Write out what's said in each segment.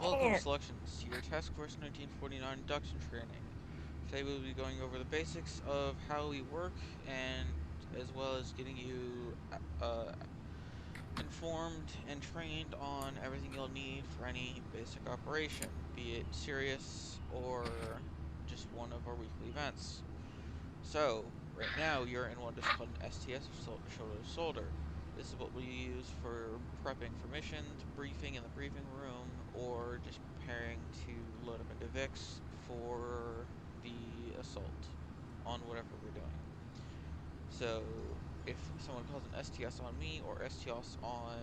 Welcome, Selections, to your Task Force 1949 induction training. Today we'll be going over the basics of how we work, and as well as getting you informed and trained on everything you'll need for any basic operation, be it serious or just one of our weekly events. So, right now you're in what is called an STS, or shoulder to shoulder. This is what we use for prepping for missions, briefing in the briefing room, or just preparing to load up into VIX for the assault on whatever we're doing. So, if someone calls an STS on me or STS on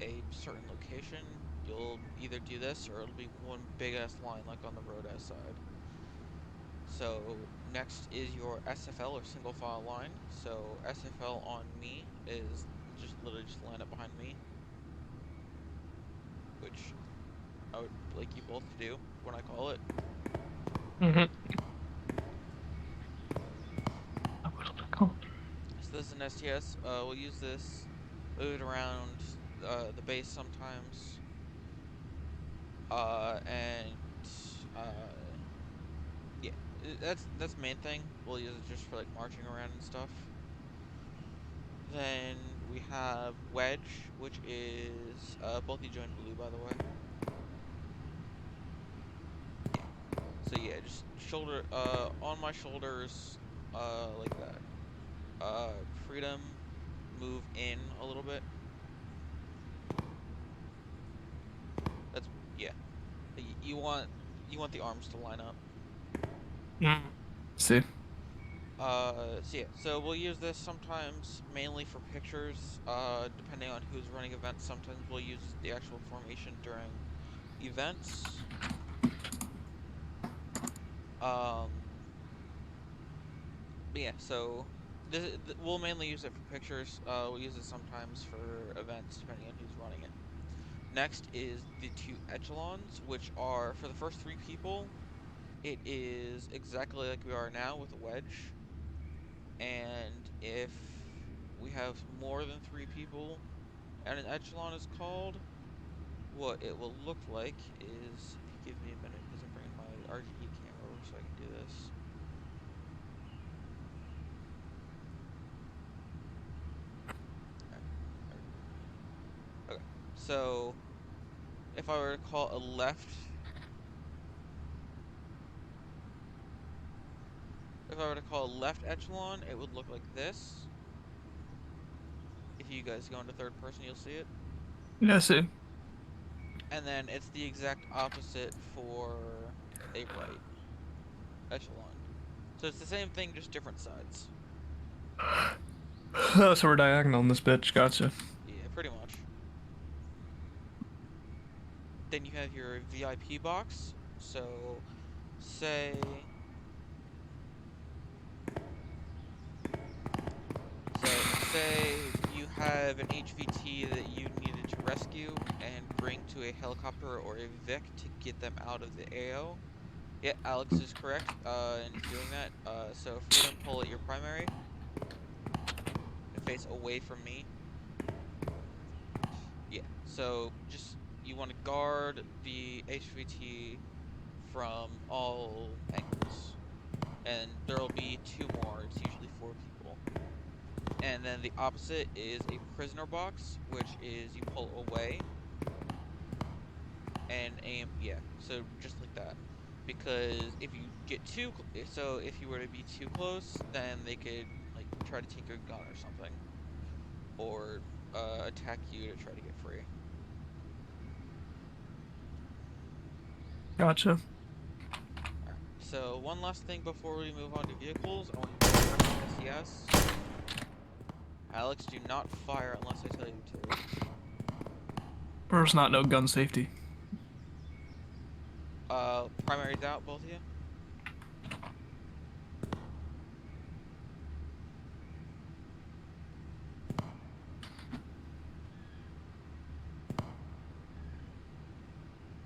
a certain location, you'll either do this or it'll be one big ass line like on the road S side. So next is your SFL, or single file line. So SFL on me is just literally just line up behind me, which I would like you both to do when I call it. Mm-hmm. So this is an STS. We'll use this, move it around the base sometimes, and yeah, that's the main thing. We'll use it just for like marching around and stuff. Then we have wedge, which is both you joined blue, by the way. Yeah. So yeah, just shoulder on my shoulders, like that. Freedom, move in a little bit. That's yeah. You want the arms to line up. See. So yeah, so we'll use this sometimes mainly for pictures. Depending on who's running events, sometimes we'll use the actual formation during events. Um, But yeah, so we'll mainly use it for pictures. We'll use it sometimes for events, depending on who's running it. Next is the two echelons, which are for the first three people. It is exactly like we are now with a wedge, and if we have more than three people, and an echelon is called, what it will look like is, if you give me a minute, because I'm bringing my RGB camera over so I can do this. Okay, so if I were to call a left, if I were to call a left echelon, it would look like this. If you guys go into third person, you'll see it. Yeah, see. And then it's the exact opposite for a right echelon. So it's the same thing, just different sides. Oh, so we're diagonal in this bitch. Gotcha. Yeah, pretty much. Then you have your VIP box. So say say you have an HVT that you needed to rescue and bring to a helicopter or a Vic to get them out of the AO. Yeah, Alex is correct in doing that. So Freedom, pull at your primary and face away from me. Yeah, so just you want to guard the HVT from all angles. And there'll be two more, it's usually four people. And then the opposite is a prisoner box, which is you pull away and aim, yeah, so just like that. Because if you get too, so if you were to be too close, then they could like try to take your gun or something, or attack you to try to get free. Gotcha. All right. So one last thing before we move on to vehicles, I want you to press SES. Alex, do not fire unless I tell you to. There's not no gun safety. Primary's out, both of you.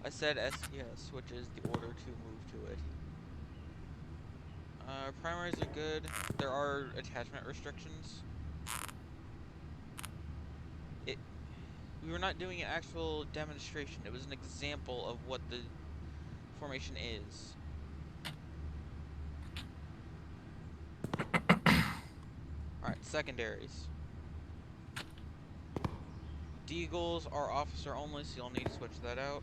I said SES, which is the order to move to it. Primaries are good. There are attachment restrictions. It We were not doing an actual demonstration. It was an example of what the formation is. Alright, secondaries. Deagles are officer only, so you'll need to switch that out.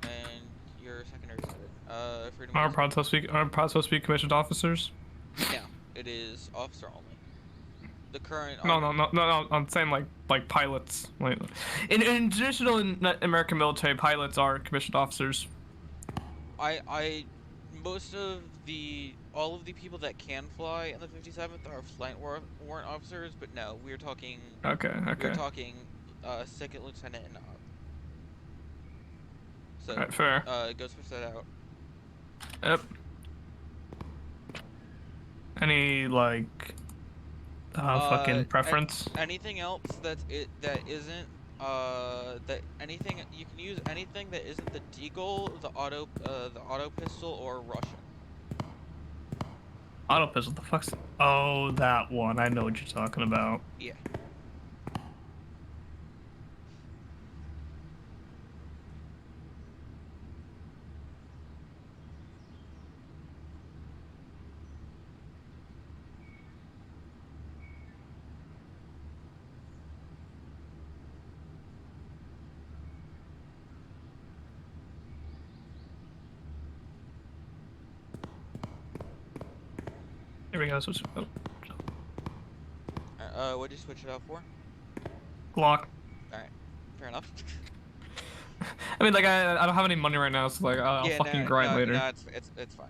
And your secondaries added. Freedom, what do you say? Are pods supposed to be commissioned officers? No, it is officer only. The current No, army. no, no, no, no. I'm saying like pilots. Like in traditional American military, pilots are commissioned officers. Most of all of the people that can fly in the 57th are flight warrant officers, but no, Okay, we're okay. talking, second lieutenant and up. All So, right, fair. go switch that out. Yep. Any like Uh, fucking a- preference? Anything else that isn't, that anything you can use anything that isn't the deagle, the auto pistol, or Russian. Auto pistol. The fuck's? Oh, that one. I know what you're talking about. Yeah. Here we go. So, oh, What'd you switch it out for? Glock. All right, fair enough. I mean, like I don't have any money right now, so like I'll Yeah, fucking no, grind no, later. no, it's fine.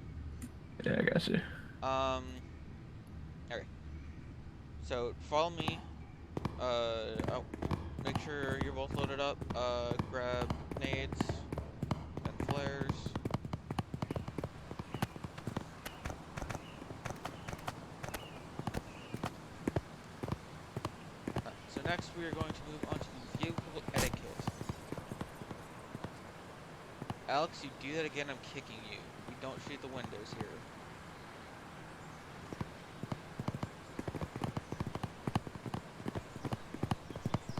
Yeah, I got you. Um, okay. So follow me. Oh, make sure you're both loaded up. Grab nades and flares. So next we are going to move on to vehicle etiquette. Alex, you do that again, I'm kicking you. We don't shoot the windows here.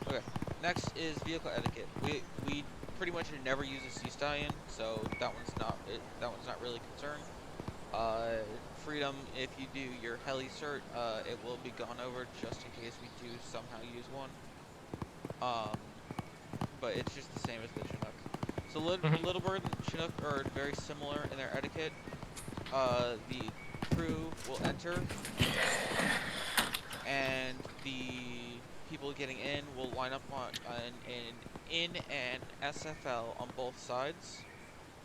Okay. Next is vehicle etiquette. We pretty much never use a sea stallion, so that one's not really a concern. Freedom, if you do your heli cert, it will be gone over just in case we do somehow use one. Um, but it's just the same as the Chinook. So Mhm. Little Bird and Chinook are very similar in their etiquette. The crew will enter, and the people getting in will line up in an SFL on both sides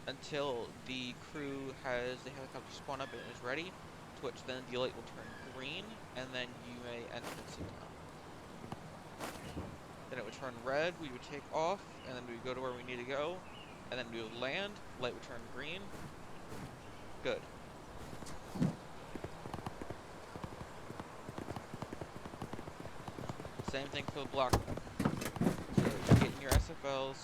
until the crew has the helicopter spawn up and is ready, to which then the light will turn green, and then you may enter and sit down. Then it would turn red, we would take off, and then we would go to where we need to go, and then we would land, light would turn green. Good. Same thing for the block run. So you get in your SFLs,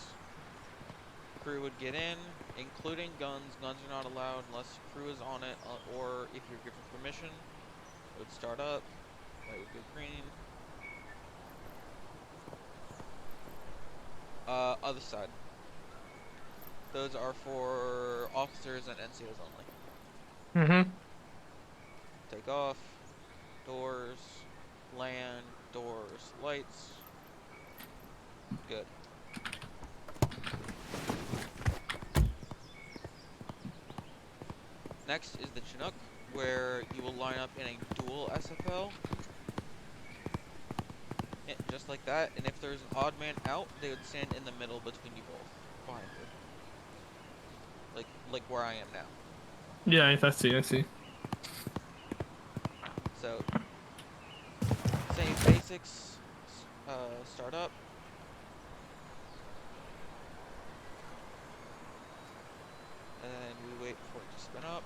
crew would get in, including guns. Guns are not allowed unless crew is on it, or if you're given permission. It would start up, light would go green. Other side. Those are for officers and NCOs only. Mhm. Take off, doors, land, doors, lights. Good. Next is the Chinook, where you will line up in a dual SFL. Just like that, and if there's an odd man out, they would stand in the middle between you both, behind you. Like where I am now. Yeah, I see. I see. So, same basics, start up, and then we wait for it to spin up.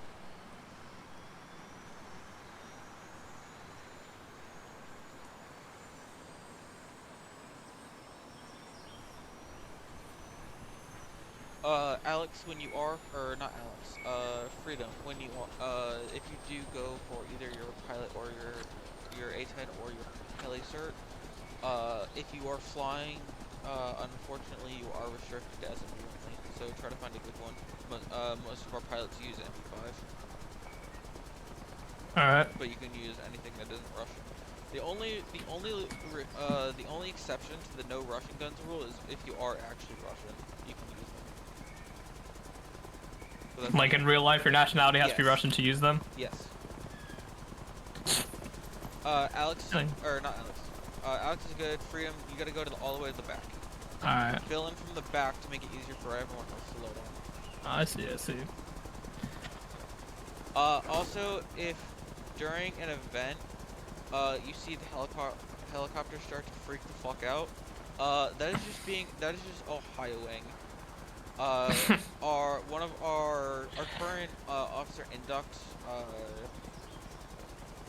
Alex, when you are, or not Alex, Freedom, when you are, if you do go for either your pilot or your A10 or your heli cert, If you are flying, unfortunately, you are restricted to SMB only. So try to find a good one. Most of our pilots use MP5, All right. but you can use anything that isn't Russian. The only exception to the no Russian guns rule is if you are actually Russian, you can use them. But that's Like the in real life, your nationality has to be yes, Russian to use them. yes. Alex, Really? or not Alex. Alex is good. Freedom, you gotta go to all the way to the back. All right. Fill in from the back to make it easier for everyone else to load on. I see. I see. Also, if during an event, you see the helicopter start to freak the fuck out, that is just Ohioing. One of our current officer induct,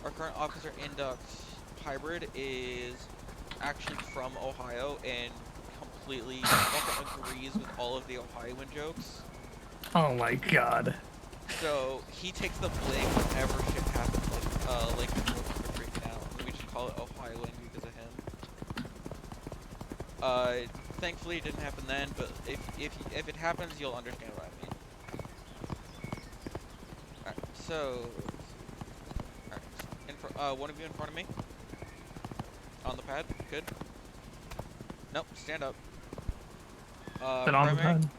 our current officer induct hybrid is actually from Ohio and completely fucking agrees with all of the Ohioan jokes. Oh my god. So he takes the blame whenever shit happens, like people are freaking out. And we just call it Ohioing because of him. Thankfully it didn't happen then, but if it happens, you'll understand what I mean. Alright, so alright, one of you in front of me on the pad. Good. Nope, stand up. Been on the Primary. pad.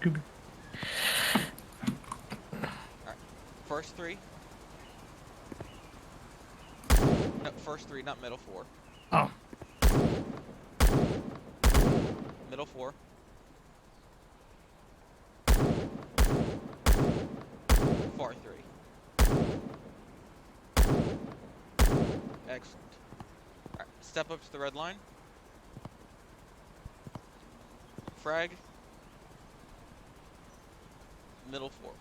Good. Alright, first three. No, first three, not middle four. Oh. Middle four. Far three. Excellent. Alright, step up to the red line. Frag. Middle four.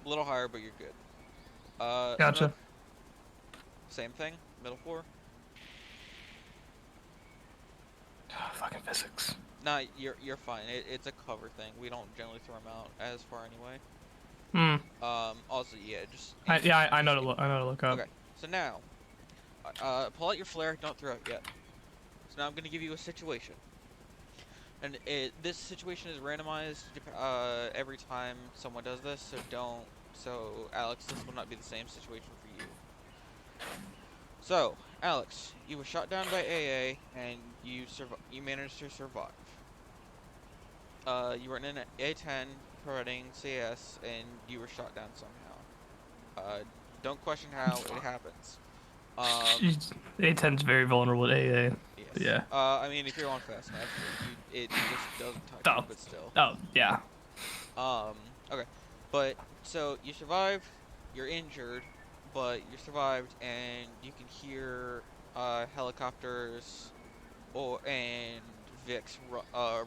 A little higher, but you're good. Gotcha. Smoke. Same thing. Middle four. Fucking physics. Nah, you're fine. It's a cover thing. We don't generally throw them out as far anyway. Also, yeah, just I know to look. I know to look up. okay. So now, pull out your flare. Don't throw it yet. So now I'm gonna give you a situation, and this situation is randomized every time someone does this. So don't. So Alex, this will not be the same situation for you. So Alex, you were shot down by AA, and you managed to survive. You were in an A10 providing CS, and you were shot down somehow. Don't question how it happens. A10's very vulnerable to AA. Yes. Yeah. I mean, if you're on fast enough, it just doesn't touch you, but still. Oh, yeah. Okay. But, so, you survived, you're injured, but you survived, and you can hear, helicopters, and Vicks,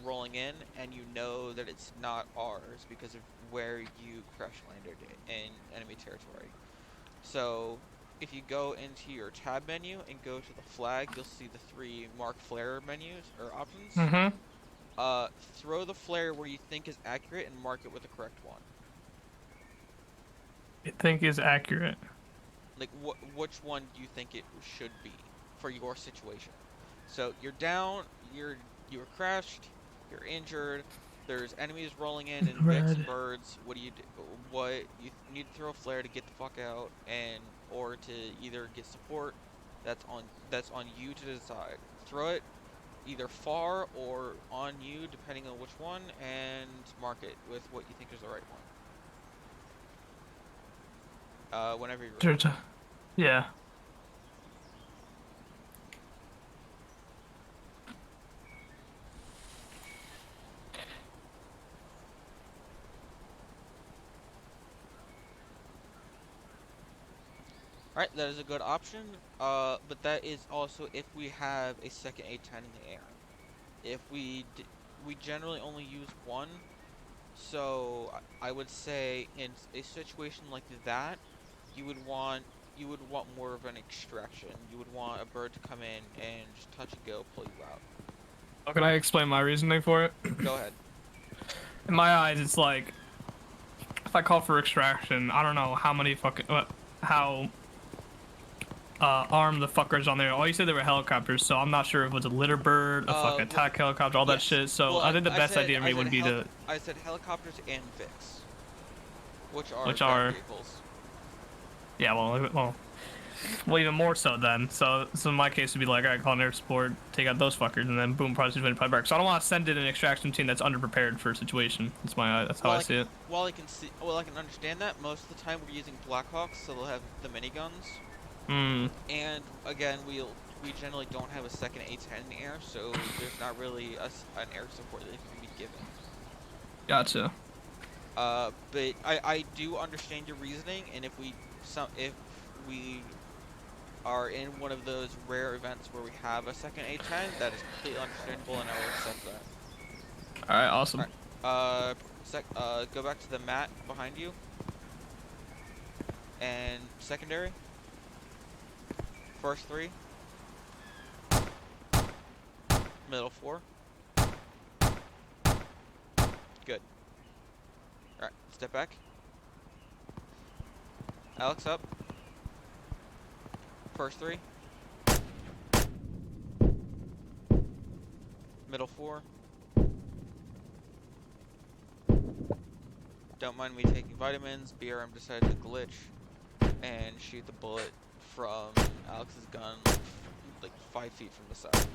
rolling in, and you know that it's not ours because of where you crash landed in enemy territory. So, if you go into your tab menu and go to the flag, you'll see the three mark flare menus or options. Mm-hmm. Throw the flare where you think is accurate and mark it with the correct one. I think is accurate. Like, which one do you think it should be for your situation? So you're down, you were crashed, you're injured. There's enemies rolling in and Vicks and birds. What do you do? What you need to throw a flare to get the fuck out, or to either get support. That's on you to decide. Throw it either far or on you, depending on which one, and mark it with what you think is the right one. Whenever you're ready. Yeah. Alright, that is a good option, but that is also if we have a second A10 in the air. If we generally only use one, so I would say in a situation like that, you would want more of an extraction. You would want a bird to come in and just touch and go, pull you out. How can I explain my reasoning for it? Go ahead. In my eyes, it's like, if I call for extraction, I don't know how many fucking how armed the fuckers on there. All you said they were helicopters, so I'm not sure if it was a litter bird, a fucking Well, attack helicopter, all that yes. shit. So Well, I think the I best said idea to me would be to, I said helicopters and Vix, which are which ground are, vehicles. yeah, well, even more so then. So in my case, it'd be like, I call an air support, take out those fuckers, and then boom, probably just back. So I don't want to send in an extraction team that's underprepared for a situation. That's how I see it. I can understand that. Most of the time we're using Blackhawks, so they'll have the miniguns. Hmm. And again, we generally don't have a second A-10 in the air, so there's not really an air support that can be given. Gotcha. But I do understand your reasoning, and if we are in one of those rare events where we have a second A-10, that is completely understandable, and I will accept that. All right, awesome. All right. Go back to the mat behind you, and secondary. First three, middle four. Good. All right, step back. Alex up. First three, middle four. Don't mind me taking vitamins. BRM decided to glitch and shoot the bullet from Alex's gun like 5 feet from the side.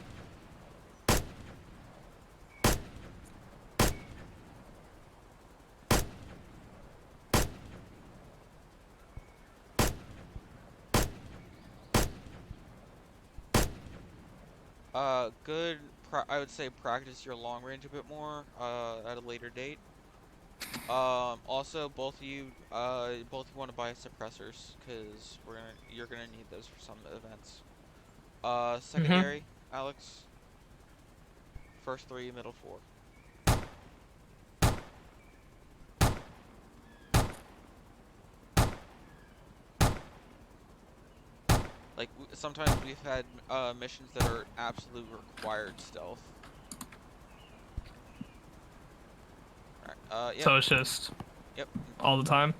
Good. I would say practice your long range a bit more at a later date. Also, both of you want to buy suppressors because you're gonna need those for some events. Mhm. Secondary, Alex. First three, middle four. Like sometimes we've had missions that are absolute required stealth. Alright. Yep. So it's just Yep. all the time.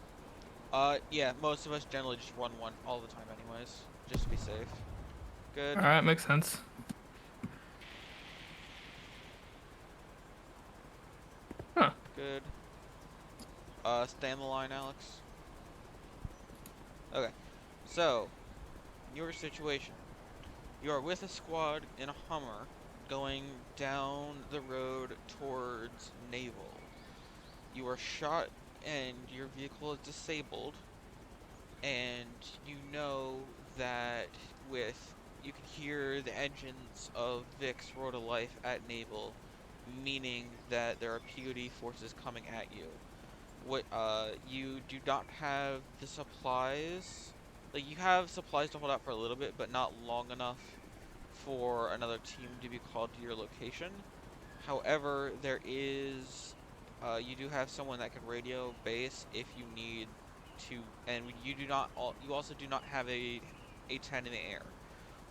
Yeah. Most of us generally just run one all the time, anyways, just to be safe. Good. All right, makes sense. Huh. Good. Stay on the line, Alex. Okay. So, your situation. You are with a squad in a Hummer going down the road towards Naval. You are shot and your vehicle is disabled, and you know that with you can hear the engines of Vix roar to life at Naval, meaning that there are POD forces coming at you. You do not have the supplies. Like, you have supplies to hold out for a little bit, but not long enough for another team to be called to your location. However, you do have someone that can radio base if you need to, and you also do not have a 10 in the air.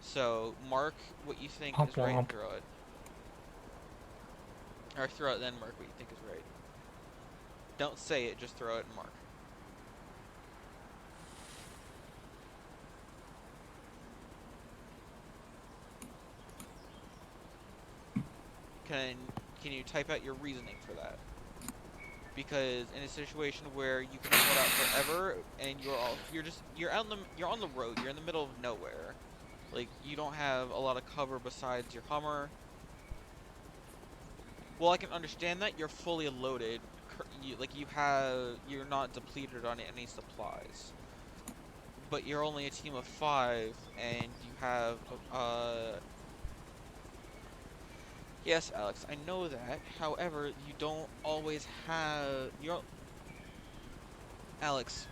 So mark what you think Womp is right and womp. throw it. Or throw it, then mark what you think is right. Don't say it, just throw it and mark. Can can you type out your reasoning for that? Because in a situation where you can hold out forever and you're on the road, you're in the middle of nowhere. Like, you don't have a lot of cover besides your Hummer. Well, I can understand that you're fully loaded. You're not depleted on any supplies. But you're only a team of 5 and you have yes, Alex, I know that. However, you don't always have you're Alex,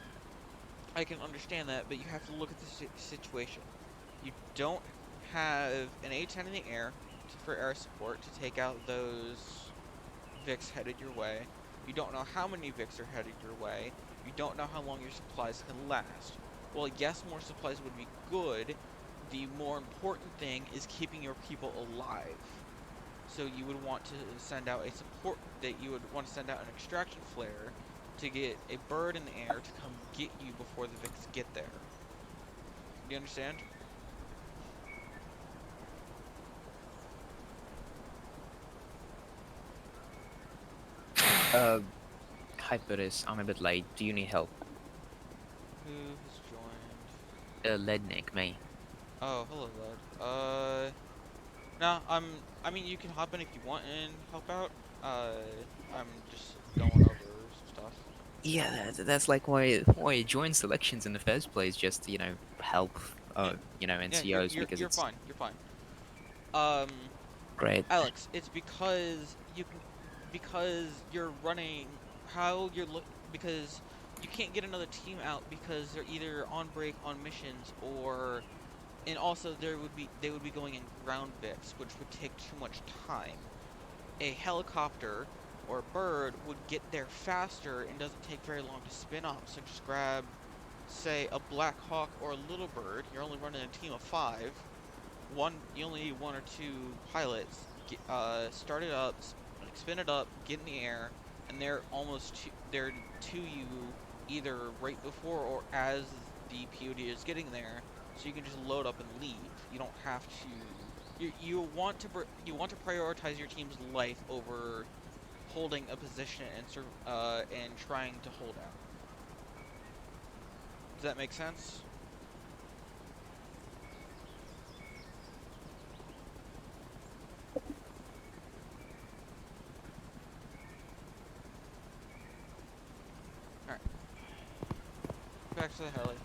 I can understand that, but you have to look at the situation. You don't have an A-10 in the air for air support to take out those Vix headed your way. You don't know how many Vix are headed your way. You don't know how long your supplies can last. Well, yes, more supplies would be good. The more important thing is keeping your people alive. So you would want to send out an extraction flare to get a bird in the air to come get you before the Vicks get there. Do you understand? Uh, Hi Buddhist, I'm a bit late. Do you need help? Who has joined? Lednick, me. Oh, hello, lad. No, I mean, you can hop in if you want and help out. I'm just going over some stuff. Yeah, that's like why I joined selections in the first place, just to, help, Yeah, yeah, NCOs because you're it's fine. You're fine. Um, great. Alex, it's because you can, because you're running how you're look because you can't get another team out because they're either on break on missions or and also they would be going in ground VIPs, which would take too much time. A helicopter or a bird would get there faster and doesn't take very long to spin up. So just grab, say, a Black Hawk or a Little Bird. You're only running a team of 5. You only need 1 or 2 pilots. Start it up, like spin it up, get in the air, and they're to you either right before or as the POD is getting there, so you can just load up and leave. You don't have to. You want to prioritize your team's life over holding a position and trying to hold out. Does that make sense? All right, back to the heli.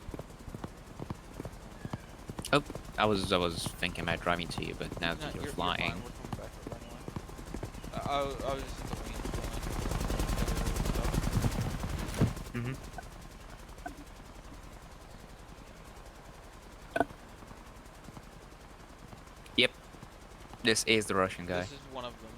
Oh, I was thinking about driving to you, but now No, that you're you're flying, fine. We're coming back up anyway. I was just at the wing stuff. hmm Yep, this is the Russian guy. This is one of them.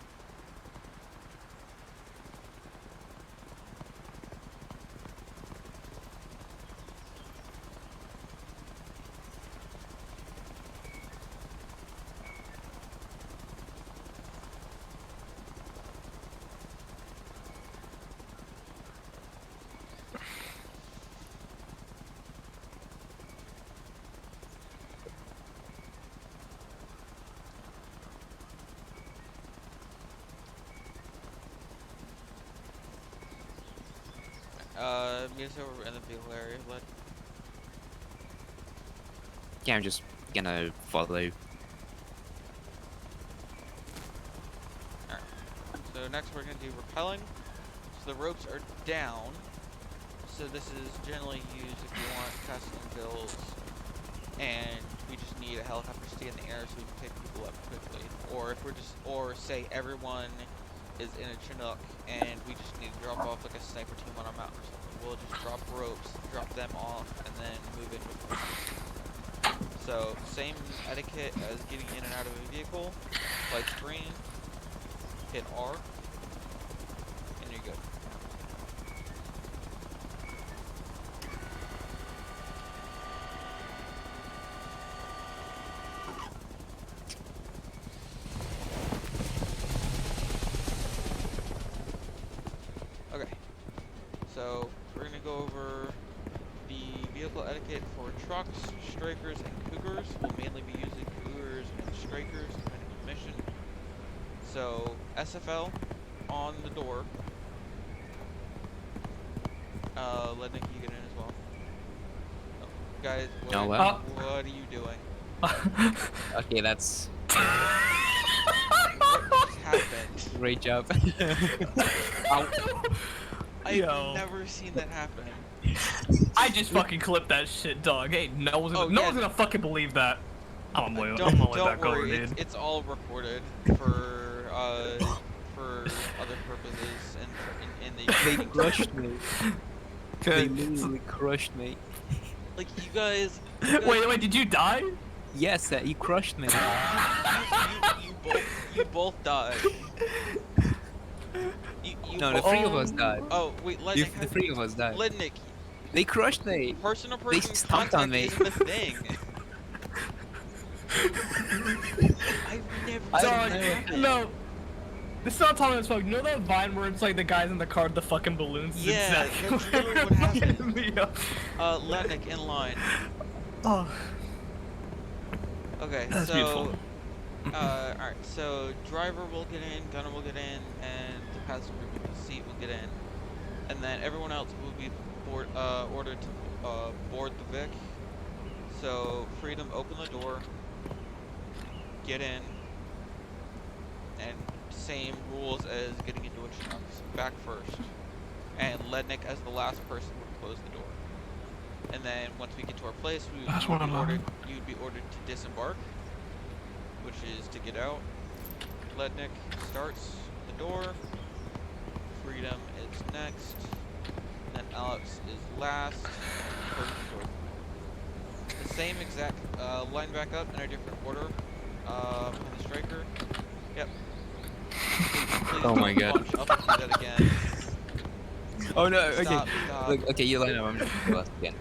Meet us over in the vehicle area. Yeah, I'm just gonna follow. Alright. So next we're gonna do rappelling. So the ropes are down. So this is generally used if you want custom builds, and we just need a helicopter to stay in the air so we can pick people up quickly. Or if or say everyone is in a Chinook and we just need to drop off like a sniper team on a mountain or something. We'll just drop ropes, drop them off, and then move in with them. So, same etiquette as getting in and out of a vehicle. Light screen, hit R, and you're good. Okay, so we're gonna go over the vehicle etiquette for trucks, strikers, and cougars. We'll mainly be using cougars and strikers depending on the mission. So SFL on the door. Let Nikki get in as well. Oh, guys, Oh well. what are you doing? Okay, that's What just happened? great job. I've Yo. never seen that happen. I just fucking clipped that shit, dog. Hey, no one's Oh, no yeah. one's gonna fucking believe that. I'm gonna lay Don't back over, worry, dude. it's all recorded for other purposes and in the They training. crushed me. They Good. literally crushed me. Like you guys. Wait, did you die? Yes, you crushed me. You both died. No, the three of us died. Oh wait, Lednick. The three of us died. Lednick, They crushed me. person to They person stomped on contact me. isn't a thing. I've never I seen don't that know. happen. No. This is not Tommy as fuck. You know that Vine where it's like the guys in the car with the fucking balloons? It's Yeah, exactly that's literally what happened. me up. Lednick in line. Oh, Okay, that's beautiful. alright, so driver will get in, gunner will get in, and the passenger with the seat will get in. And then everyone else will be ordered to board the Vic. So, Freedom, open the door, get in, and same rules as getting into a truck. So back first. And Lednick, as the last person, would close the door. And then once we get to our place, you'd be ordered to disembark, which is to get out. Lednick starts the door. Freedom is next. And then Alex is last. Close the door. The same exact line back up in a different order. On the striker. Yep. Please Oh my don't god. bunch up and do that again. Oh no, okay. Stop. Look, okay, you line up, I'm just gonna last again.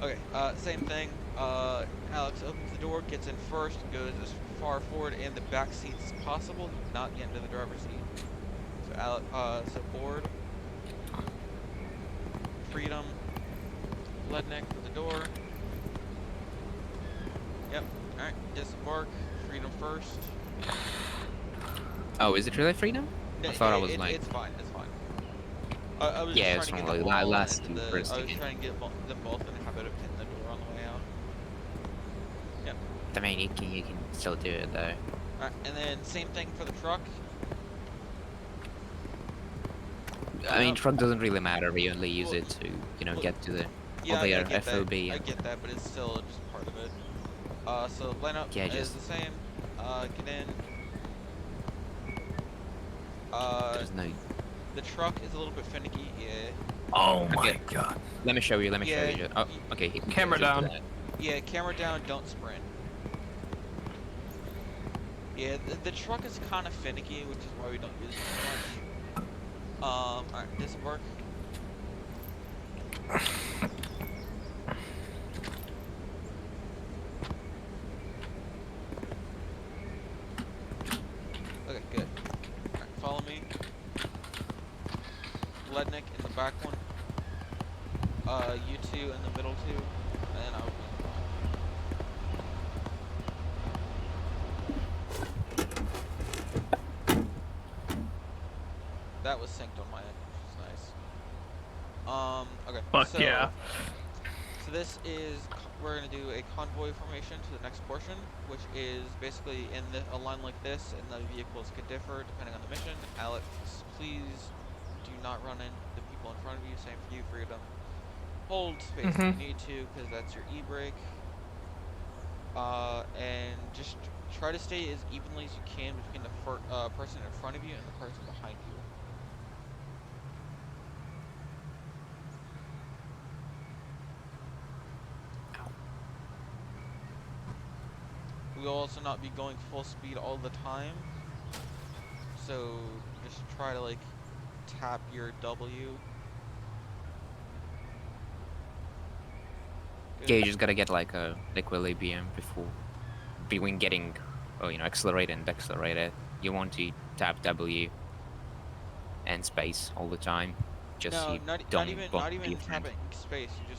Okay, same thing. Alex opens the door, gets in first, goes as far forward in the back seats as possible, not get into the driver's seat. So so board. Freedom. Lednick for the door. Yep. Alright, disembark. Freedom first. Oh, is it really freedom? I thought I was like... It's fine, it's fine. I was Yeah, just it's trying from to get like them all last into two the, first I was again. trying to get them both in a habit of hitting the door on the way out. Yep. I mean, you can still do it though. Alright, and then same thing for the truck. I mean, truck doesn't really matter. We only use it to, well, get to the Yeah, I other get that. FOB. I get that, but it's still just part of it. So lineup Yeah, is just- the same. Get in. There's no... The truck is a little bit finicky. Yeah. Oh my Okay. god. Let me show you, let me show Yeah, you. Oh, okay. he can Camera just do down. that. Yeah. Camera down. Don't sprint. Yeah. The truck is kind of finicky, which is why we don't use it so much. Alright. Disembark. Okay, good. Alright, follow me. Lednick in the back one. You two in the middle two. And then I'll be in the front. That was synced on my end, which is nice. Okay. Fuck so, yeah. So this is, we're gonna do a convoy formation to the next portion, which is basically in a line like this, and the vehicles could differ depending on the mission. Alex, please do not run into the people in front of you. Same for you, Freedom. Hold space if you need to, because that's your e-brake. And just try to stay as evenly as you can between the person in front of you and the person behind you. We'll also not be going full speed all the time, so just try to like tap your W. Good. Yeah, you just gotta get like a equilibrium between getting, accelerated and decelerated. You want to tap W and space all the time. Just so No, you not don't even bump your friend. tapping space. You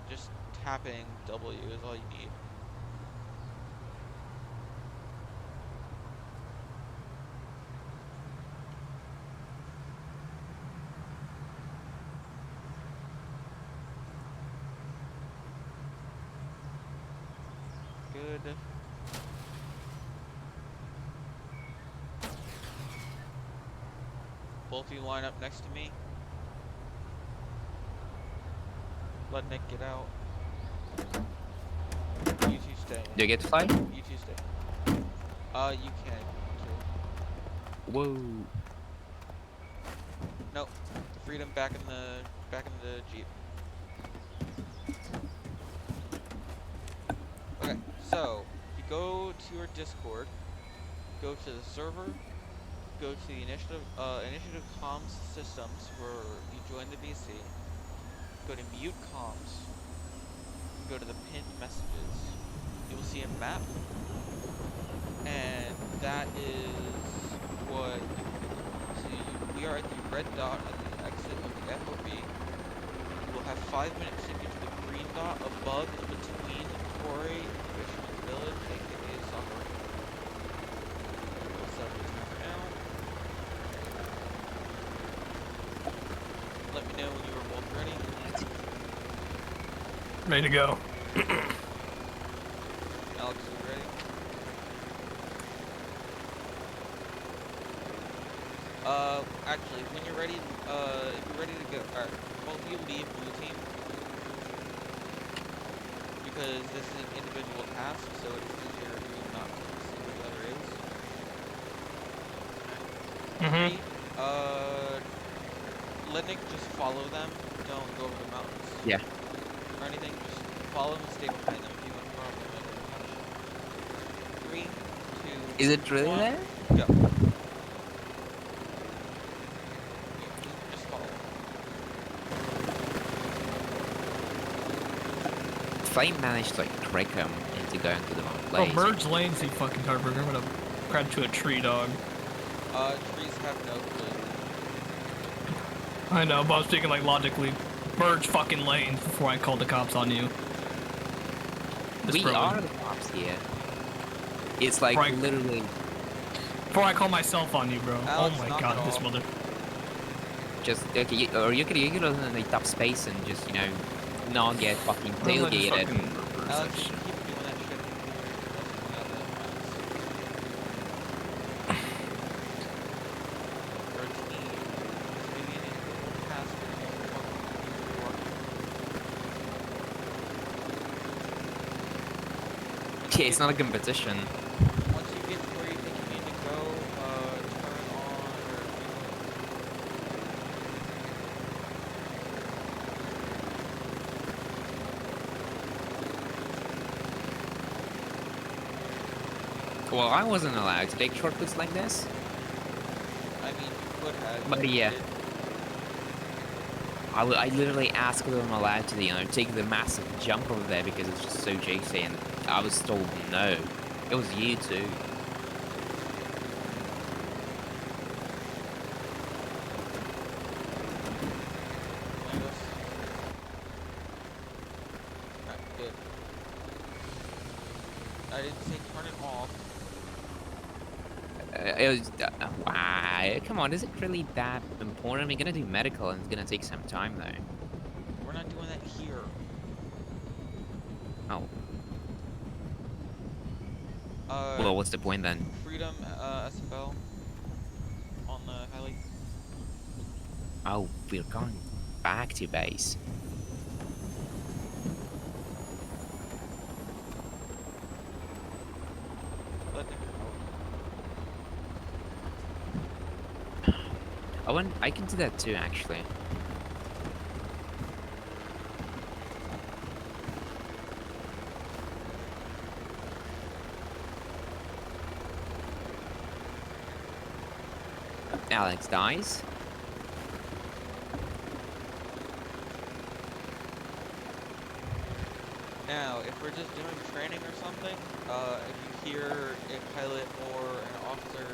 just tapping W is all you need. Good. Both of you line up next to me. Let Nick get out. You two stay. Do you get to fly? You two stay. You can. Too. Whoa. Nope. Freedom back in the Jeep. Okay, so if you go to your Discord, go to the server, go to the initiative comms systems where you join the VC, go to mute comms, go to the pinned messages. You will see a map, and that is what. We are at the red dot at the exit of the FOB. We'll have 5 minutes to get to the green dot above and between Quarry and Fisherman's Village, aka Soccer. We'll set up the timer now. Let me know when you are both ready. Ready to go. Alex, are you ready? Actually, when you're ready, if you're ready to go, alright, both of you leave blue team. Because this is an individual task, so it's easier for you not to see where the other is. Mm-hmm. Lennick, just follow them. Don't go over the mountains. Yeah. Or anything, just follow them and stay behind them if you want to run them in. 3, 2, Is it really 1, there? go. Just follow. Flame managed to like trick him into going to the wrong Bro, place. merge lanes, you fucking cardburger. I'm gonna crash to a tree, dog. Trees have no clue. I know, but I was thinking like logically. Merge fucking lanes before I call the cops on you. This We bro- are the cops here. It's like Right. literally Before I call myself on you, bro. Alex, oh my knock god, it this off. mother. just okay, or you could in a tough space and just not get fucking tailgated. Alex, you can keep doing that shit. That's not that routine. This may be an individual task, but you don't fucking keep working. Yeah, it's not a competition. Once you get to where you think you need to go, turn on or Well, I wasn't allowed to take shortcuts like this. I mean, you could have. But you yeah. did. I literally asked them allowed to take the massive jump over there because it's just so JC, and I was told no. It was you too. Land us. Alright, good. I didn't say turn it off. It was, wow, come on, is it really that important? We're gonna do medical, and it's gonna take some time though. We're not doing that here. Oh, Uh, well, what's the point then? Freedom, SFL on the heli. Oh, we're going back to base. Let them I can do that too, actually. Alex dies. Now, if we're just doing training or something, if you hear a pilot or an officer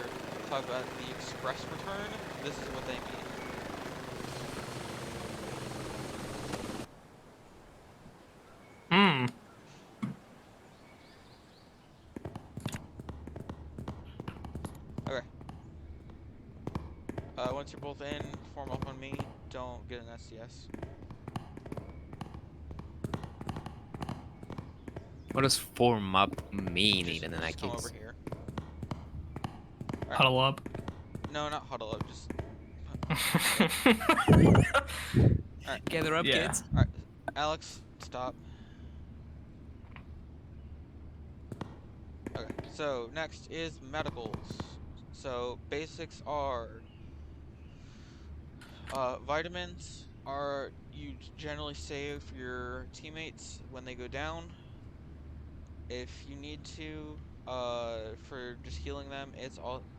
talk about the express return, this is what they mean. Hmm. Okay. Once you're both in, form up on me. Don't get an SDS. What does form up mean even in that Just come over case? here. Huddle up. No, not huddle up. Just. Alright. Gather up, Yeah. kids. Alright. Alex, stop. Okay. So next is medicals. So basics are. Vitamins are you generally save for your teammates when they go down. If you need to, for just healing them,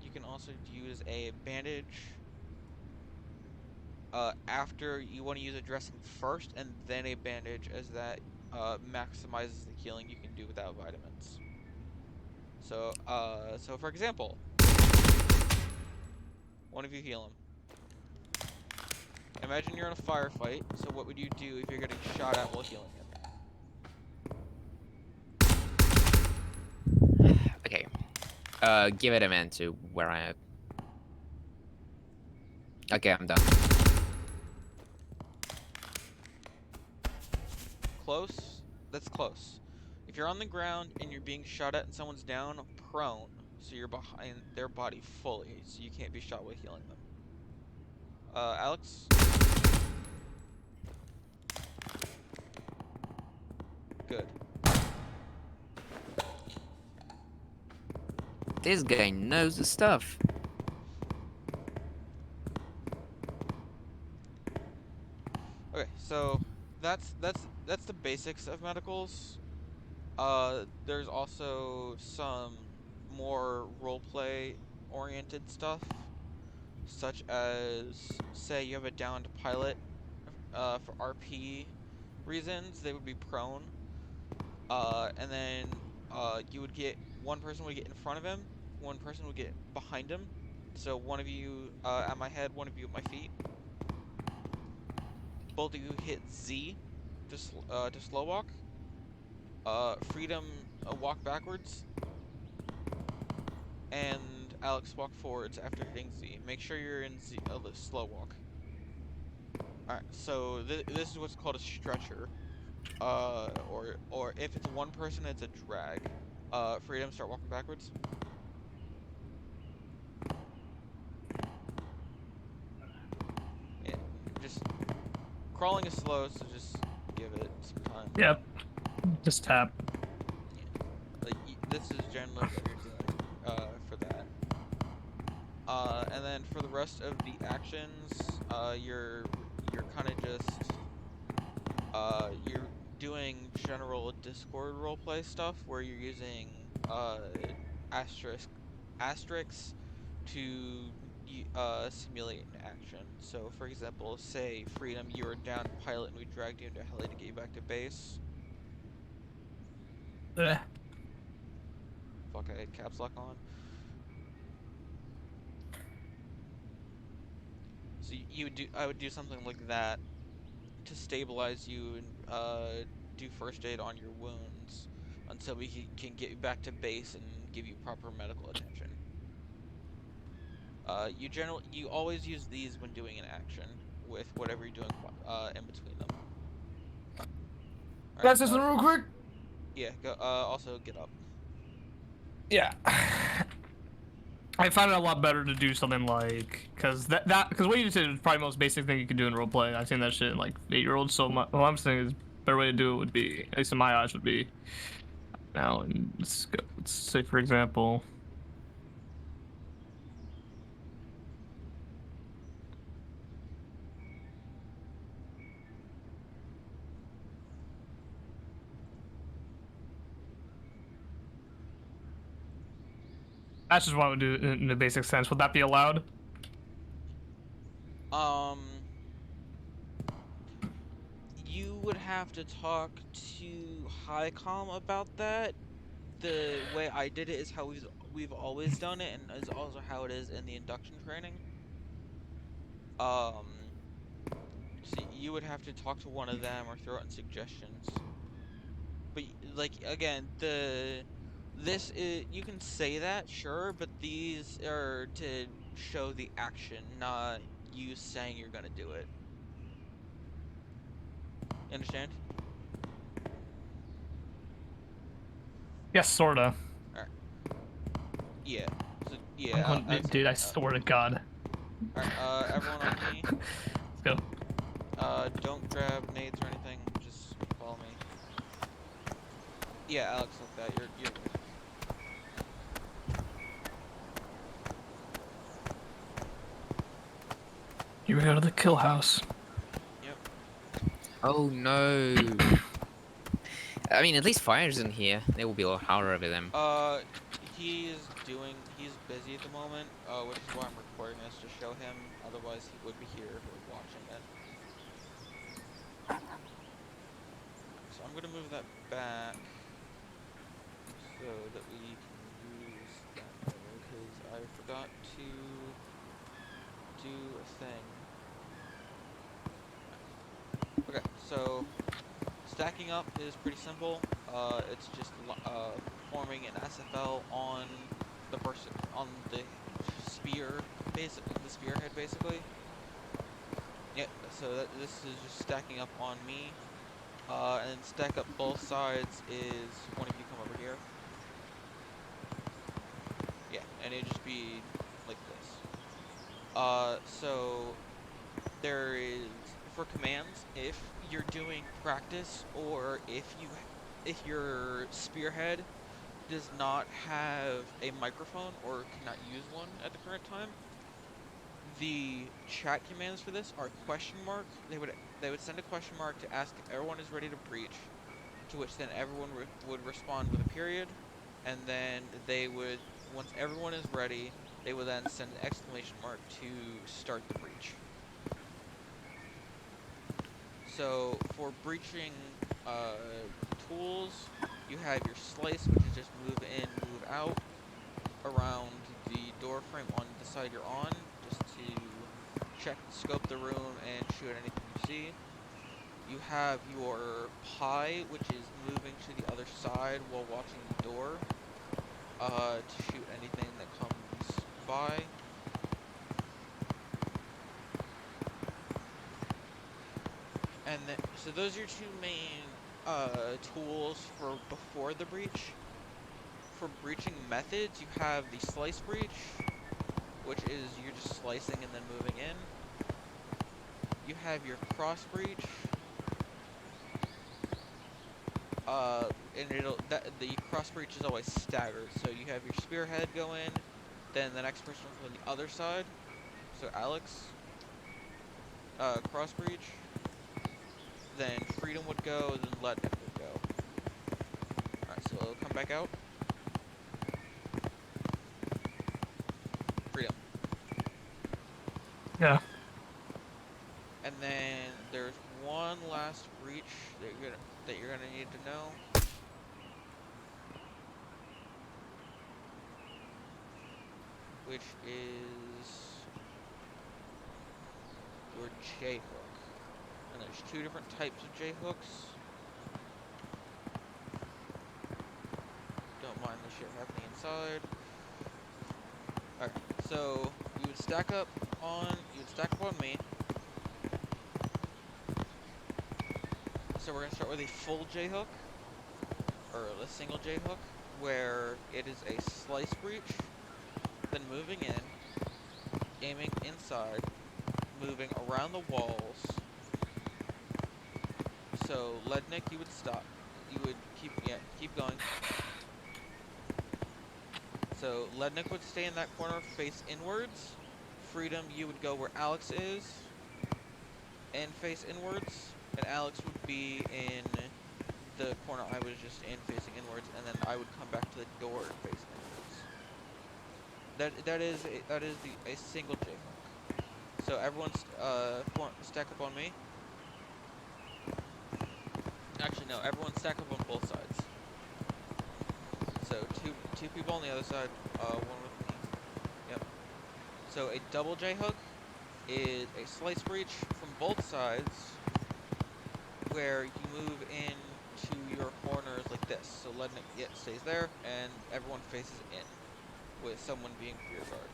you can also use a bandage. After you want to use a dressing first and then a bandage, as that maximizes the healing you can do without vitamins. So for example, One of you heal him. Imagine you're in a firefight, so what would you do if you're getting shot at while healing him? Okay. Give it a man to where I am. Okay, I'm done. Close? That's close. If you're on the ground and you're being shot at and someone's down, prone. So you're behind their body fully, so you can't be shot while healing them. Alex? Good. This guy knows the stuff. Okay, so that's the basics of medicals. There's also some more roleplay oriented stuff, such as say you have a downed pilot, for RP reasons, they would be prone. And then you would get one person would get in front of him, one person would get behind him. So one of you at my head, one of you at my feet. Both of you hit Z to slow walk. Freedom walk backwards, and Alex walk forwards after hitting Z. Make sure you're in Z slow walk. Alright, so this is what's called a stretcher. Or if it's one person, it's a drag. Freedom, start walking backwards. Yeah, just crawling is slow, so just give it some time. Yep. Just tap. Yeah, like this is generally what you're doing for that. And then for the rest of the actions, you're kind of just you're doing general Discord roleplay stuff where you're using asterisk asterisks to simulate an action. So, for example, say Freedom, you were down pilot and we dragged you into heli to get you back to base. Ugh. Fuck, I had caps lock on. So you would do, I would do something like that to stabilize you and do first aid on your wounds until we can get you back to base and give you proper medical attention. You always use these when doing an action with whatever you're doing in between them. All right. That's just real quick. Yeah. Go. Also get up. Yeah. I found it a lot better to do something like, because what you just did is probably the most basic thing you can do in roleplay. I've seen that shit in like 8-year-olds. So what I'm saying is, a better way to do it would be, at least in my eyes, would be now. And let's say for example, that's just what I would do in the basic sense. Would that be allowed? Um. You would have to talk to Highcom about that. The way I did it is how we've always done it, and is also how it is in the induction training. Um. So you would have to talk to one of them or throw out suggestions. But like again, this is you can say that sure, but these are to show the action, not you saying you're gonna do it. You understand? Yes, sorta. All right. Yeah. So yeah, I'd say Dude, I swear to God. all right. Everyone on me. Let's go. Don't grab nades or anything. Just follow me. Yeah, Alex, like that. You're good. Here we go to the kill house. Yep. Oh no. I mean, at least Fire's in here. They will be a lot harder over them. He's busy at the moment, which is why I'm recording this to show him. Otherwise, he would be here watching it. So I'm gonna move that back so that we can use that photo because I forgot to do a thing. Okay, so stacking up is pretty simple. It's just forming an SFL on the person on the the spearhead basically. Yeah. So this is just stacking up on me. And stack up both sides is one of you come over here. Yeah, and it'd just be like this. So there is for commands, if you're doing practice or if your spearhead does not have a microphone or cannot use one at the current time, the chat commands for this are question mark. They would send a question mark to ask if everyone is ready to breach, to which then everyone would respond with a period, and then they would, once everyone is ready, they would then send an exclamation mark to start the breach. So for breaching tools, you have your slice, which is just move in, move out around the door frame on the side you're on, just to scope the room and shoot anything you see. You have your pie, which is moving to the other side while watching the door, to shoot anything that comes by. And then, so those are your two main tools for before the breach. For breaching methods, you have the slice breach, which is you're just slicing and then moving in. You have your cross breach, and the cross breach is always staggered. So you have your spearhead go in, then the next person from the other side. So Alex, cross breach, then Freedom would go, then Lednick would go. Alright, so it'll come back out. Freedom. Yeah. And then there's one last breach that you're gonna need to know. Which is your J-hook. And there's two different types of J-hooks. Don't mind the shit happening inside. Alright, so you would stack up on me. So we're gonna start with a full J-hook, or a single J-hook, where it is a slice breach, then moving in, aiming inside, moving around the walls. So Lednick, you would stop. You would keep going. So Lednick would stay in that corner, face inwards. Freedom, you would go where Alex is, and face inwards. And Alex would be in the corner I was just in, facing inwards, and then I would come back to the door and face inwards. That is a single J hook. So everyone's stack up on me. Actually, no, everyone stack up on both sides. So two people on the other side, one with me. Yep. So a double J hook is a slice breach from both sides, where you move in to your corners like this. So Lednick stays there, and everyone faces in, with someone being rear guard.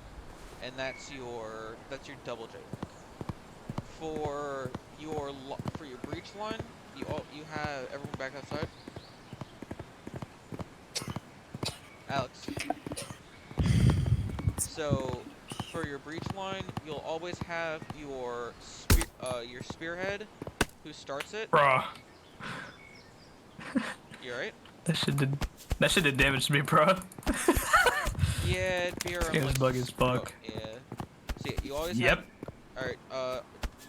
And that's your double J hook. For your breach line, you have everyone back outside. Alex. So for your breach line, you'll always have your spearhead, who starts it. Bruh. You alright? That shit did damage to me, bro. Yeah, it'd be around This game's buggy as fuck. yeah. See, you always Yep. have. Alright,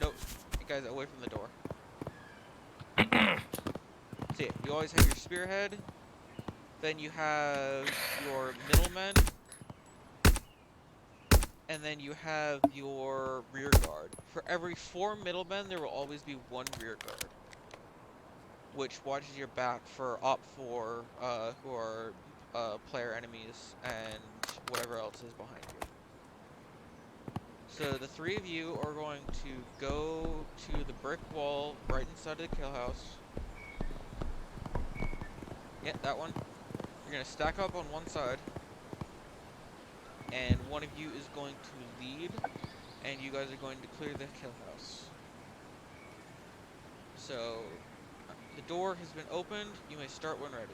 nope. You guys, away from the door. See, you always have your spearhead. Then you have your middlemen. And then you have your rear guard. For every 4 middlemen, there will always be 1 rear guard, which watches your back for Op 4, who are player enemies and whatever else is behind you. So the three of you are going to go to the brick wall right inside of the kill house. Yeah, that one. You're gonna stack up on one side, and one of you is going to lead, and you guys are going to clear the kill house. So the door has been opened. You may start when ready.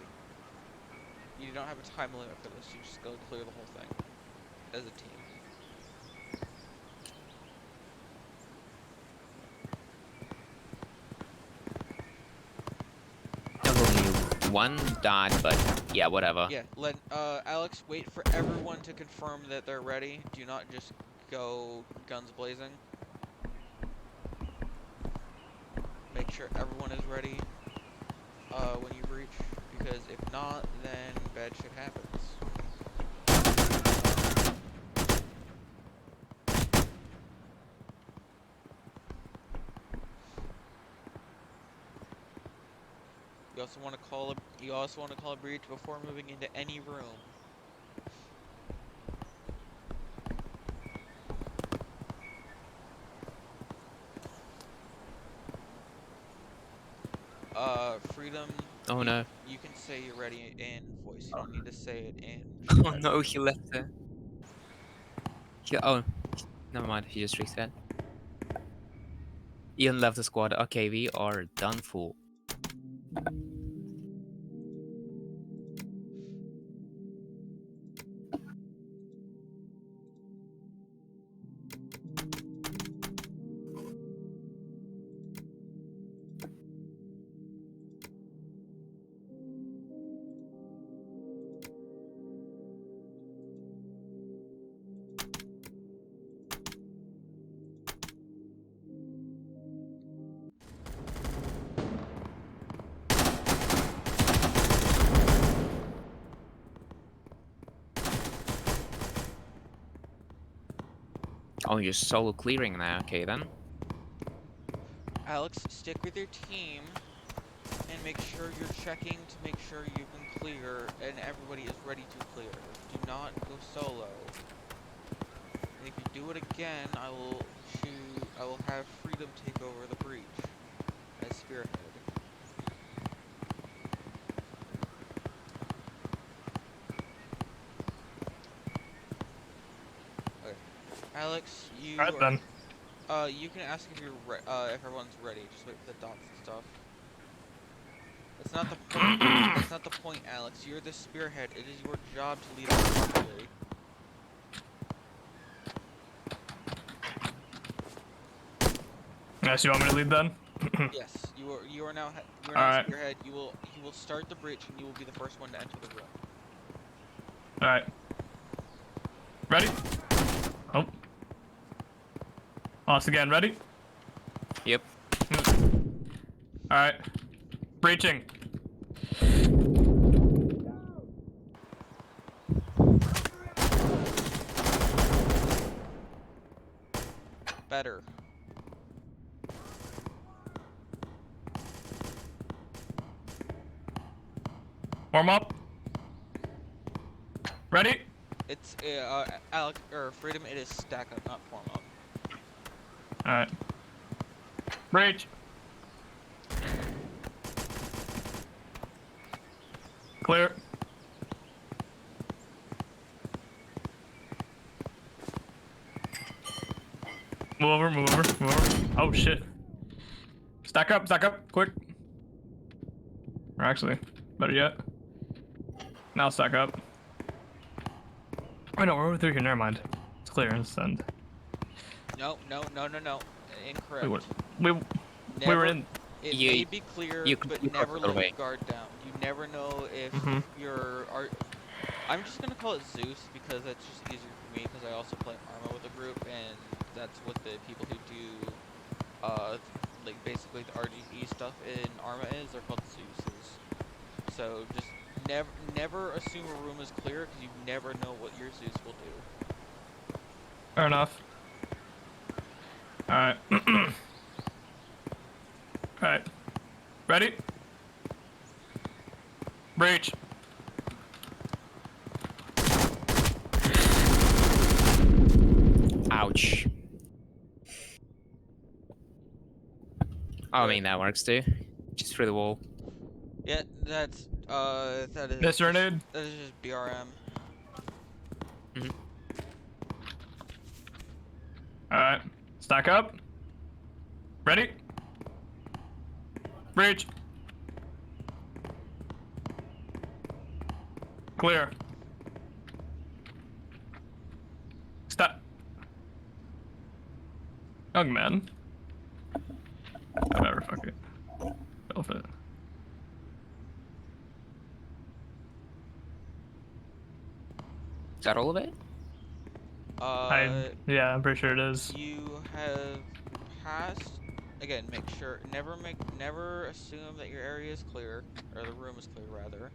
You don't have a time limit for this. You just go clear the whole thing as a team. There's only one died, but yeah, whatever. Yeah, let Alex wait for everyone to confirm that they're ready. Do not just go guns blazing. Make sure everyone is ready when you breach, because if not, then bad shit happens. You also want to call a breach before moving into any room. Freedom. Oh no. You can say you're ready in voice. You don't need to say it in Oh chat. no, he left the. Oh, never mind. He just reset. Ian left the squad. Okay, we are done for. Oh, you're solo clearing now. Okay then. Alex, stick with your team and make sure you're checking to make sure you can clear and everybody is ready to clear. Do not go solo. And if you do it again, I will have Freedom take over the breach as spearhead. Okay. Alex, Alright then. you can ask if if everyone's ready. Just wait for the dots and stuff. That's not the point. That's not the point, Alex. You're the spearhead. It is your job to lead us properly. Yes, you want me to lead then? Yes, you are now Alright. spearhead. You will start the breach and you will be the first one to enter the room. Alright. Ready? Oh. Once again, ready? Yep. Alright. Breaching. Better. Warm up. Ready? It's Alex or Freedom. It is stack up, not form up. Alright. Breach. Clear. Move over, move over, move over. Oh shit. Stack up, quick. Or actually, better yet. Now stack up. Oh no, we're over through here, never mind. It's clear, let's send. No. Incorrect. We were, we Never, were in. It You- may be clear, you but crossed never the let way. your guard down. You never know if you're. I'm just gonna call it Zeus because that's just easier for me because I also play Arma with a group and that's what the people who do, like basically the RGE stuff in Arma is. They're called Zeuses. So just never assume a room is clear because you never know what your Zeus will do. Fair enough. Alright. Alright. Ready? Breach. Ouch. Oh, I Good. mean, that works too. Just through the wall. Yeah, that is Mr. just Nade. that is just BRM. Mhm. Alright. Stack up. Ready? Breach. Clear. Stop. Young man. Whatever, fuck it. Go for it. Is that all of it? Yeah, I'm pretty sure it is. You have passed. Again, never assume that your area is clear, or the room is clear rather.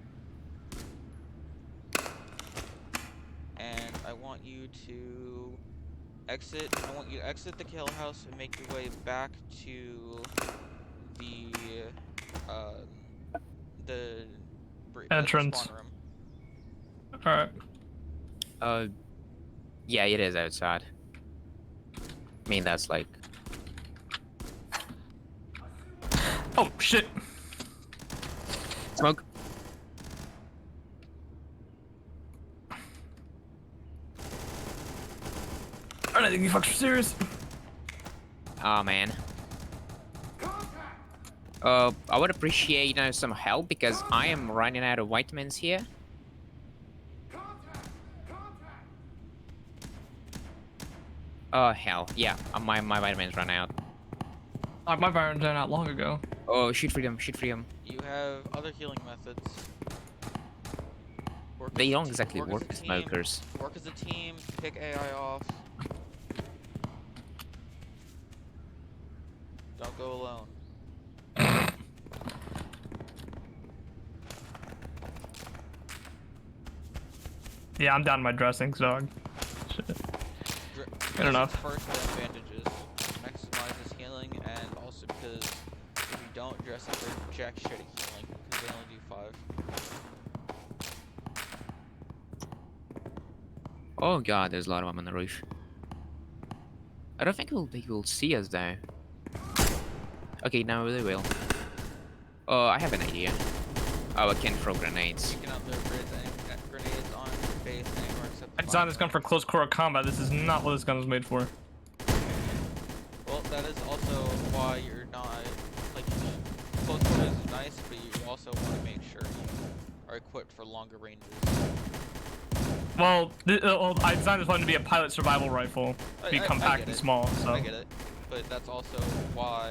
And I want you to exit. I want you to exit the kill house and make your way back to the um the the spawn Entrance. room. Alright. Yeah, it is outside. I mean, that's like... Oh, shit. Smoke. I don't think you fucks are serious. Oh, man. I would appreciate, you know, some help because I am running out of vitamins here. Oh, hell. Yeah, my vitamins run out. My Byron ran out long ago. Oh, shoot freedom, shoot freedom. You have other healing methods. They don't exactly work as smokers. Work as a team. Pick AI off. Don't go alone. Yeah, I'm down my dressings, dog. Shit. Good enough. First advantages. Maximizes healing, and also because if you don't dress up, they're jack shit at healing because they only do 5. Oh god, there's a lot of them on the roof. I don't think they will see us though. Okay, now they will. Oh, I have an idea. Oh, I can throw grenades. You cannot throw grenades on base anywhere except. I designed this gun for close quarter combat. This is not what this gun was made for. Well, that is also why you're not like close quarters is nice, but you also want to make sure you are equipped for longer ranges. Well, I designed this one to be a pilot survival rifle, to be compact and small. So I get it, but that's also why.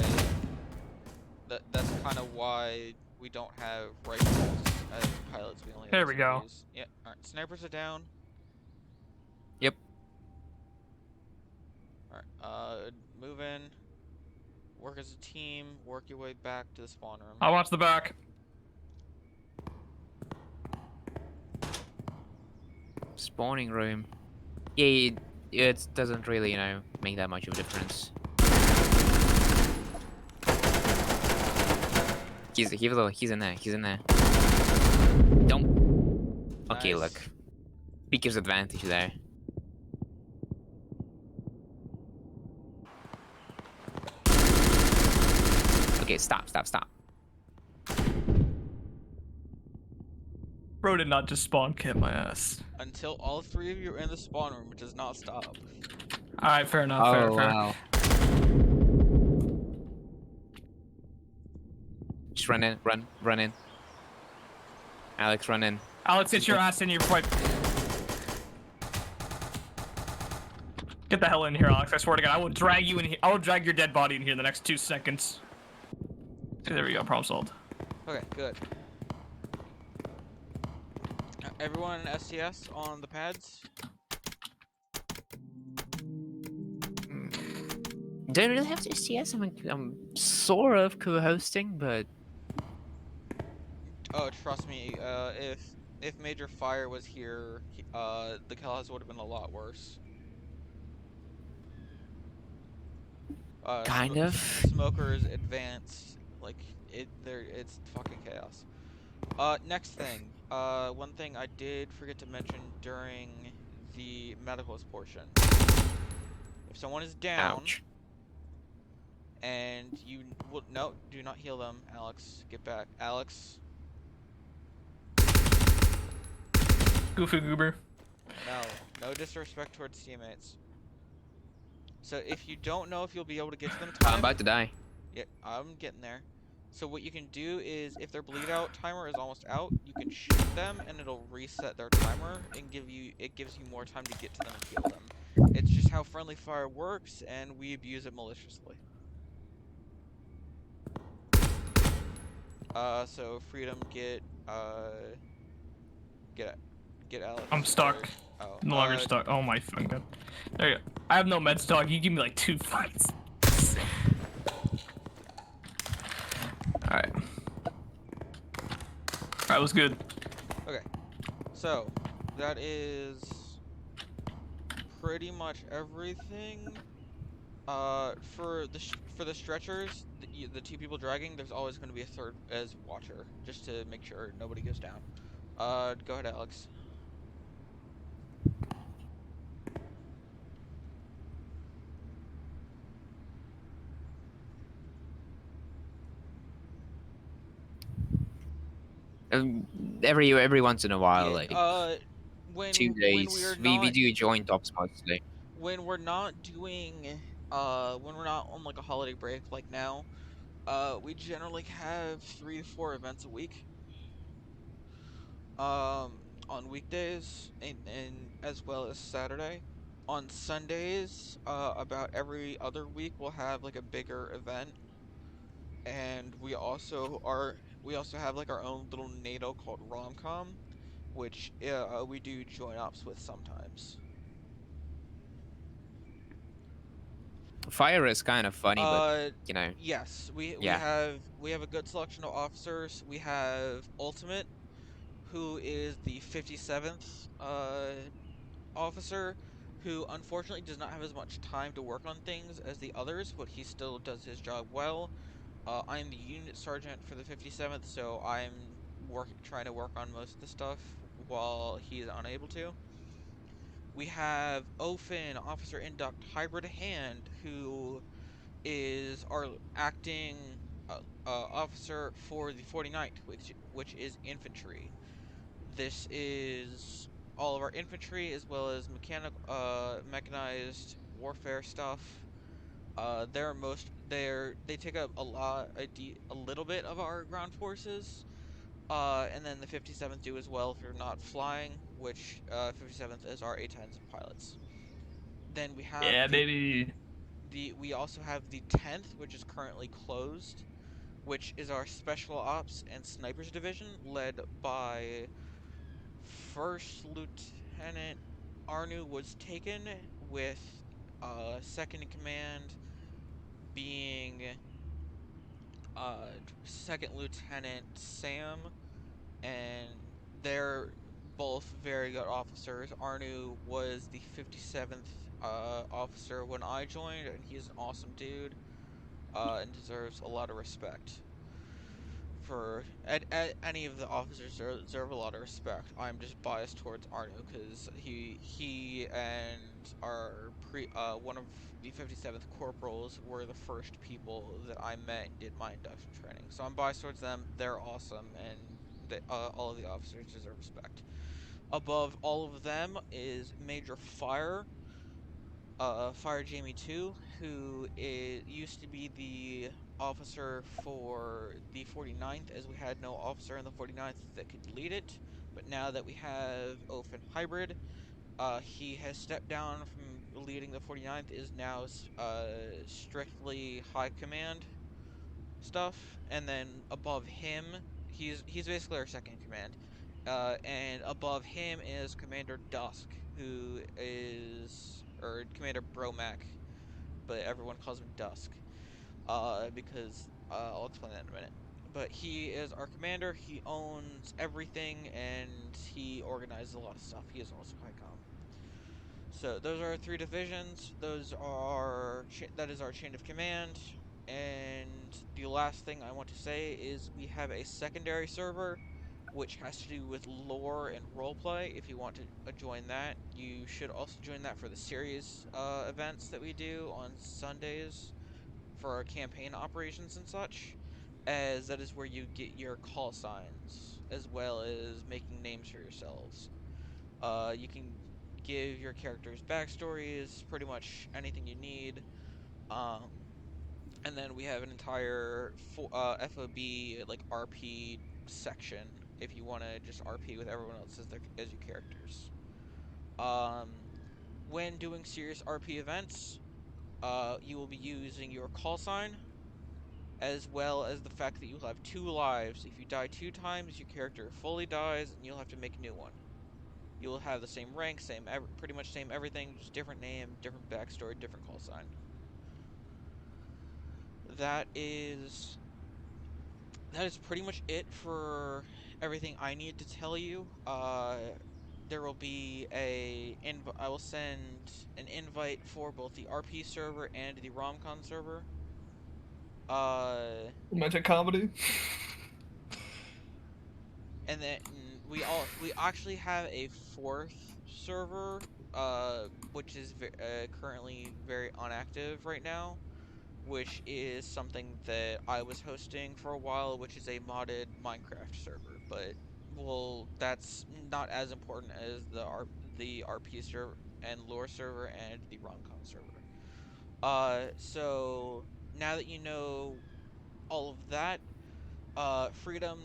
That's kind of why we don't have rifles as pilots. We only have there we go. SMGs. Yeah. All right. Snipers are down. Yep. All right. Move in. Work as a team. Work your way back to the spawn room. I'll watch the back. Spawning room. Yeah, it doesn't really, you know, make that much of a difference. He's in there. He's in there. Don't. Okay, Nice. look. Speaker's advantage there. Okay, stop. Bro did not just spawn kit my ass. Until all 3 of you are in the spawn room, it does not stop. Alright, fair enough. Fair. Wow. Just run in. Alex, run in. Alex, get your ass in here before I... Get the hell in here, Alex. I swear to God, I will drag you in here. I will drag your dead body in here in the next 2 seconds. There we go, problem solved. Okay, good. Everyone in STS on the pads? Don't really have to STS. I'm sort of co-hosting, but Oh, trust me. If Major Fire was here, the chaos would have been a lot worse. kind of. Smokers advanced, like it's fucking chaos. Next thing. One thing I did forget to mention during the medicals portion. If someone is down Ouch. and you will no, do not heal them, Alex. Get back, Alex. Goofy goober. No, no disrespect towards teammates. So if you don't know if you'll be able to get to them in I'm time, about to die. yeah, I'm getting there. So what you can do is, if their bleed out timer is almost out, you can shoot them and it'll reset their timer and gives you more time to get to them and heal them. It's just how friendly fire works, and we abuse it maliciously. So Freedom, get get I'm Alex, or stuck. oh, No longer stuck. Oh my fucking god. There you go. I have no meds, dog. You give me like 2 fights. Alright. Alright, was good. okay. So that is pretty much everything. For the stretchers, the two people dragging, there's always going to be a third as watcher, just to make sure nobody goes down. Go ahead, Alex. Every once in a while, Yeah. like When 2 days, we do join tops mostly. when we're not doing when we're not on like a holiday break like now, we generally have 3 to 4 events a week. On weekdays and as well as Saturday. On Sundays, about every other week we'll have like a bigger event, and we also have like our own little NATO called Romcom, which we do joint ops with sometimes. Fire is kind of funny, but Uh, you know, yes, yeah. we have a good selection of officers. We have Ultimate, who is the 57th officer, who unfortunately does not have as much time to work on things as the others, but he still does his job well. I'm the unit sergeant for the 57th, so I'm trying to work on most of the stuff while he's unable to. We have Ofen, Officer Induct Hybrid Hand, who is our acting officer for the 49th, which is infantry. This is all of our infantry as well as mechanized warfare stuff. They take up a little bit of our ground forces. And then the 57th do as well if you're not flying, which 57th is our A-10s and pilots. Then Yeah, baby. we also have the 10th, which is currently closed, which is our special ops and snipers division led by First Lieutenant Arnu was taken, with second in command being uh, Second Lieutenant Sam, and they're both very good officers. Arnu was the 57th officer when I joined, and he's an awesome dude and deserves a lot of respect. Any of the officers deserve a lot of respect. I'm just biased towards Arno because he and our pre one of the 57th corporals were the first people that I met and did my induction training. So I'm biased towards them. They're awesome, and all of the officers deserve respect. Above all of them is Major Fire, Fire Jamie 2, used to be the officer for the 49th, as we had no officer in the 49th that could lead it. But now that we have Open Hybrid, he has stepped down from leading the 49th, is now strictly high command stuff. And then above him, he's basically our second in command. And above him is Commander Dusk, who is or Commander Bromac, but everyone calls him Dusk. Because I'll explain that in a minute. But he is our commander. He owns everything, and he organizes a lot of stuff. He is also quite calm. So those are our 3 divisions. That is our chain of command. And the last thing I want to say is we have a secondary server, which has to do with lore and roleplay. If you want to join that, you should also join that for the series events that we do on Sundays for campaign operations and such, as that is where you get your call signs, as well as making names for yourselves. You can give your characters backstories, pretty much anything you need. Um, and then we have an entire FOB like RP section if you want to just RP with everyone else as your characters. Um, when doing serious RP events, you will be using your call sign, as well as the fact that you'll have 2 lives. If you die 2 times, your character fully dies, and you'll have to make a new one. You will have the same rank, pretty much same everything, just different name, different backstory, different call sign. That is pretty much it for everything I need to tell you. There will be I will send an invite for both the RP server and the RomCon server. Romantic comedy. And then we actually have a 4th server, which is currently very inactive right now, which is something that I was hosting for a while, which is a modded Minecraft server. But well, that's not as important as the RP server and lore server and the RomCon server. So now that you know all of that, Freedom,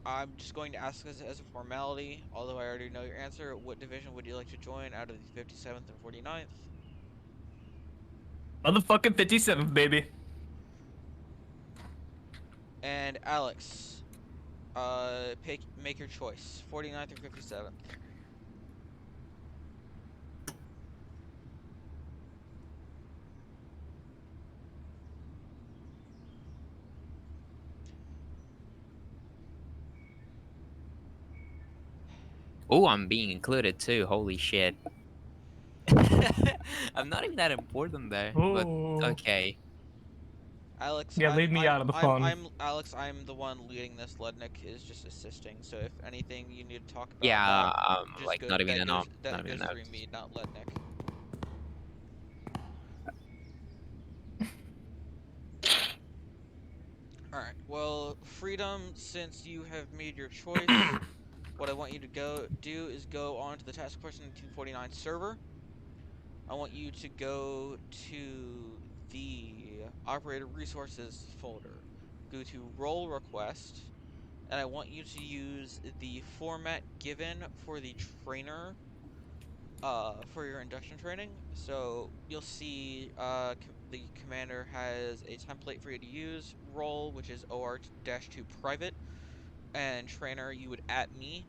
I'm just going to ask as a formality, although I already know your answer. What division would you like to join out of the 57th and 49th? Motherfucking 57th, baby. And Alex, make your choice. 49th or 57th? Oh, I'm being included too. Holy shit. I'm not even that important though, but Oh. okay. Alex, Yeah, leave me out of the fun. Alex, I'm the one leading this. Lednick is just assisting. So if anything you need to talk about, Yeah, just like go not even that an goes op, not that even goes an through me, not Lednick. All right. Well, Freedom, since you have made your choice, what I want you to do is go on to the Task Force 1949 server. I want you to go to the Operator Resources folder. Go to Role Request, and I want you to use the format given for the trainer for your induction training. So you'll see the commander has a template for you to use. Role, which is OR-2 private, and trainer, you would at me,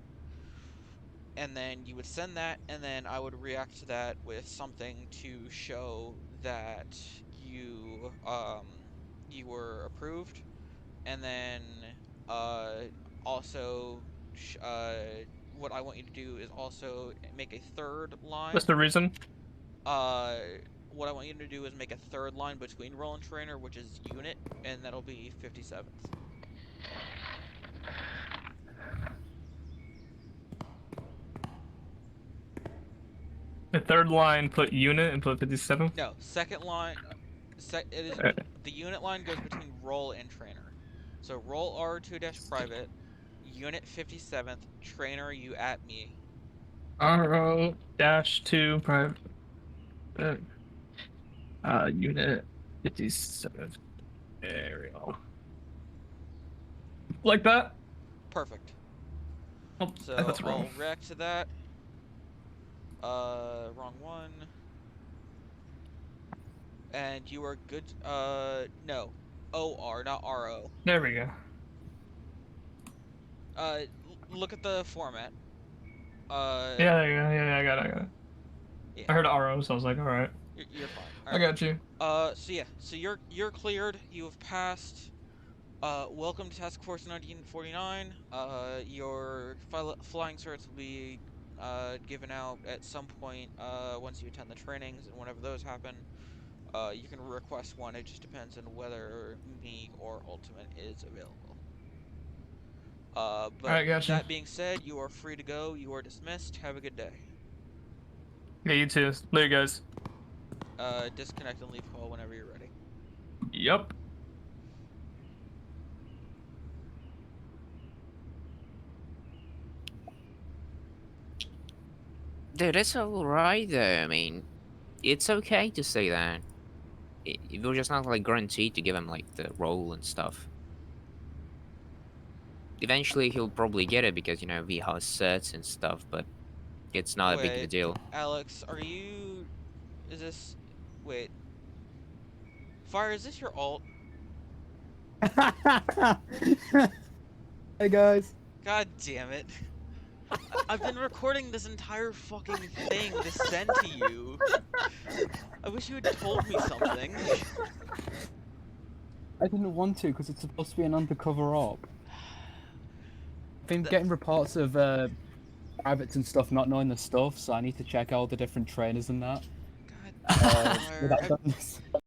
and then you would send that, and then I would react to that with something to show that you were approved, and then uh also what I want you to do is also make a third line. That's the reason. Uh, what I want you to do is make a third line between role and trainer, which is unit, and that'll be 57th. The third line, put unit and put 57th. No, second line. It is Alright. the unit line goes between role and trainer. So role R2 dash private, unit 57th, trainer you at me. RO-2 private. Unit 57. There we go. Like that? Perfect. Oh, So that's wrong. I'll react to that. Wrong one. And you are good. No. OR, not RO. There we go. Uh, look at the format. Yeah, there you go. Yeah, I got it. I got it. Yeah, I heard RO, so I was like, all right. you're fine. All I right. got you. So yeah, so you're cleared. You have passed. Welcome to Task Force 1949. Your flying certs will be given out at some point once you attend the trainings, and whenever those happen, you can request one. It just depends on whether me or Ultimate is available. All But right, got you. that being said, you are free to go. You are dismissed. Have a good day. Yeah, you too. Later, guys. Disconnect and leave call whenever you're ready. Yup. Dude, it's alright though. I mean, it's okay to say that. You're just not like guaranteed to give him like the role and stuff. Eventually, he'll probably get it because he has certs and stuff, but it's not a big of a Wait, deal. Alex, are you... Is this... Wait. Fire, is this your alt? Hey guys. God damn it. I've been recording this entire fucking thing to send to you. I wish you had told me something. I didn't want to because it's supposed to be an undercover op. I've been getting reports of privates and stuff not knowing the stuff, so I need to check all the different trainers and that. God, Without Fire. done this.